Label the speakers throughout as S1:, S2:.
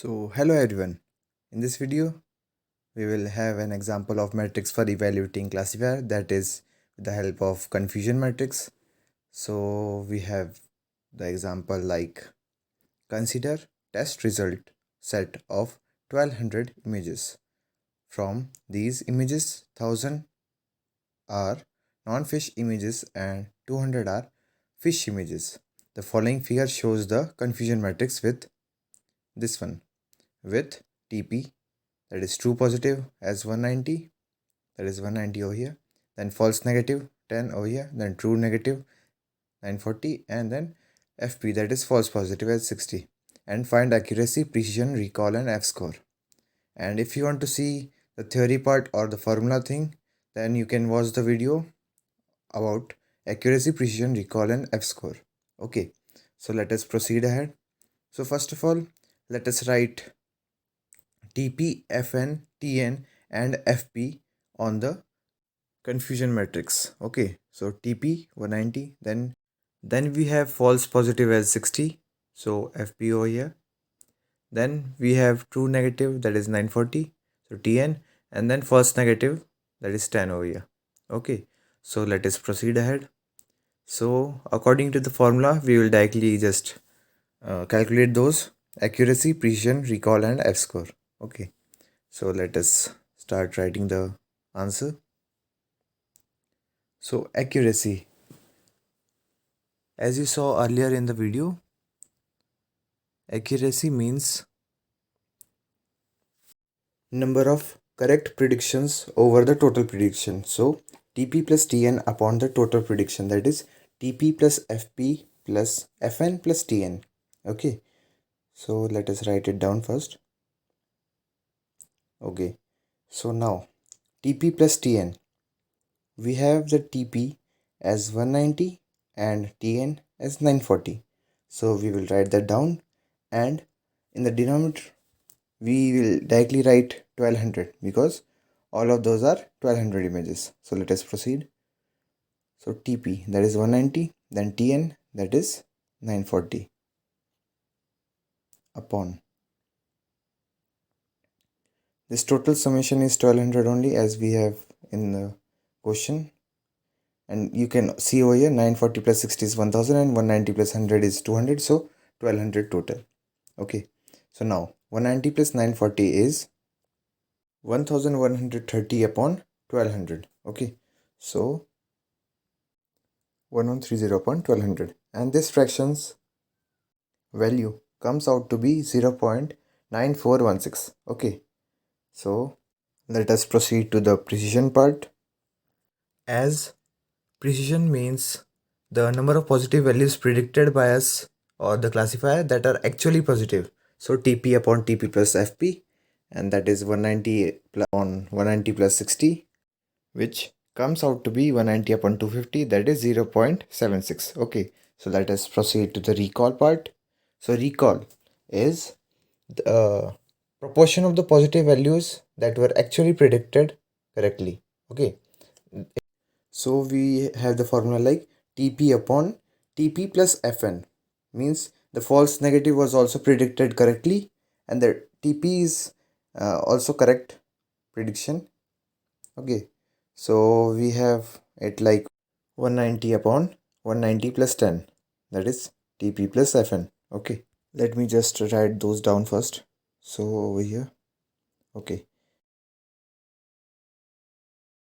S1: So hello everyone. In this video, we will have an example of matrix for evaluating classifier, that is with the help of confusion matrix. So we have the example like consider test result set of 1200 images. From these images, 1000 are non-fish images and 200 are fish images. The following figure shows the confusion matrix with this one, with TP, that is true positive, as 190, that is 190 over here, then false negative 10 over here, then true negative 940, and then FP, that is false positive, as 60. And find accuracy, precision, recall, and F score. And if you want to see the theory part or the formula thing, then you can watch the video about accuracy, precision, recall, and F score. Okay, so let us proceed ahead. So first of all, let us write TP, FN, TN, and FP on the confusion matrix. Okay, so TP 190, then we have false positive as 60, so FP over here. Then we have true negative, that is 940, so TN, and then false negative, that is 10 over here. Okay, so let us proceed ahead. So according to the formula, we will directly just calculate those: accuracy, precision, recall, and F score. Okay, so let us start writing the answer. So accuracy, as you saw earlier in the video, accuracy means number of correct predictions over the total prediction. So TP plus TN upon the total prediction, that is TP plus FP plus FN plus TN. Okay, so let us write it down first. Okay, so now TP plus TN, we have the TP as 190 and TN as 940. So we will write that down, and in the denominator we will directly write 1200 because all of those are 1200 images. So let us proceed. So TP, that is 190, then TN, that is 940, upon this total summation is 1200 only, as we have in the question. And you can see over here 940 plus 60 is 1000 and 190 plus 100 is 200, so 1200 total. Okay, so now 190 plus 940 is 1130 upon 1200. Okay, so 1130 upon 1200, and this fractions value comes out to be 0.9416. Okay, so let us proceed to the precision part. As precision means the number of positive values predicted by us or the classifier that are actually positive. So TP upon TP plus FP, and that is 190 on 190 plus 60, which comes out to be 190 upon 250, that is 0.76. Okay, so let us proceed to the recall part. So recall is the proportion of the positive values that were actually predicted correctly. Okay, so we have the formula like TP upon TP plus FN, means the false negative was also predicted correctly and the TP is also correct prediction. Okay, so we have it like 190 upon 190 plus 10, that is TP plus FN. Okay, let me just write those down first. So over here, okay,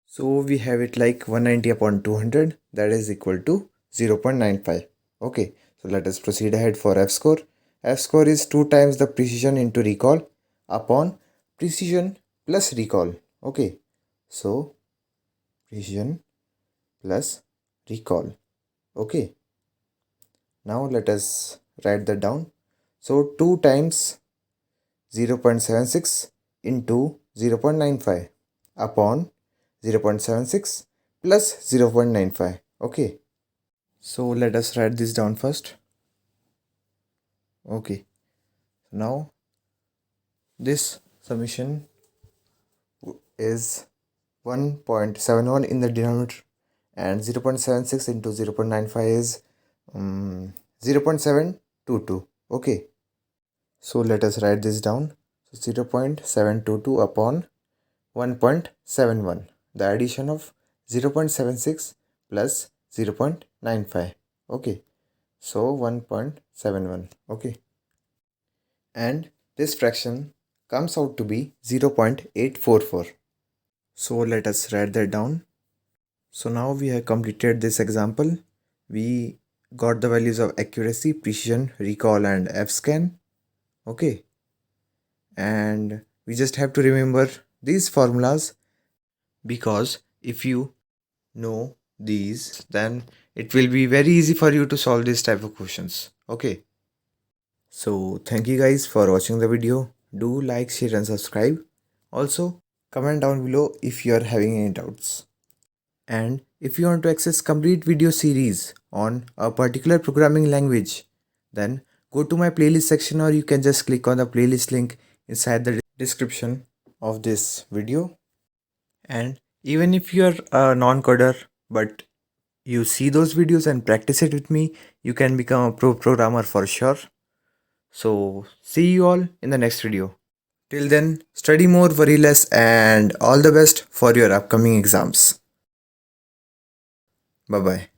S1: so we have it like 190 upon 200, that is equal to 0.95. Okay, so let us proceed ahead for F score. F score is 2 times the precision into recall upon precision plus recall. Okay, so precision plus recall. Okay, now let us write that down. So 2 times 0.76 into 0.95 upon 0.76 plus 0.95. Okay, so let us write this down first. Okay, now this summation is 1.71 in the denominator and 0.76 into 0.95 is 0.722. Okay, So let us write this down. So 0.722 upon 1.71. The addition of 0.76 plus 0.95. Okay. So 1.71. Okay. And this fraction comes out to be 0.844. So let us write that down. So now we have completed this example. We got the values of accuracy, precision, recall and F-scan. Okay. And we just have to remember these formulas, because if you know these, then it will be very easy for you to solve this type of questions. Okay. So thank you guys for watching the video. Do like, share and subscribe. Also, comment down below if you are having any doubts. And if you want to access complete video series on a particular programming language, then go to my playlist section, or you can just click on the playlist link inside the description of this video. And even if you are a non-coder but you see those videos and practice it with me, you can become a pro programmer for sure. So see you all in the next video. Till then, study more, worry less, and all the best for your upcoming exams. Bye bye.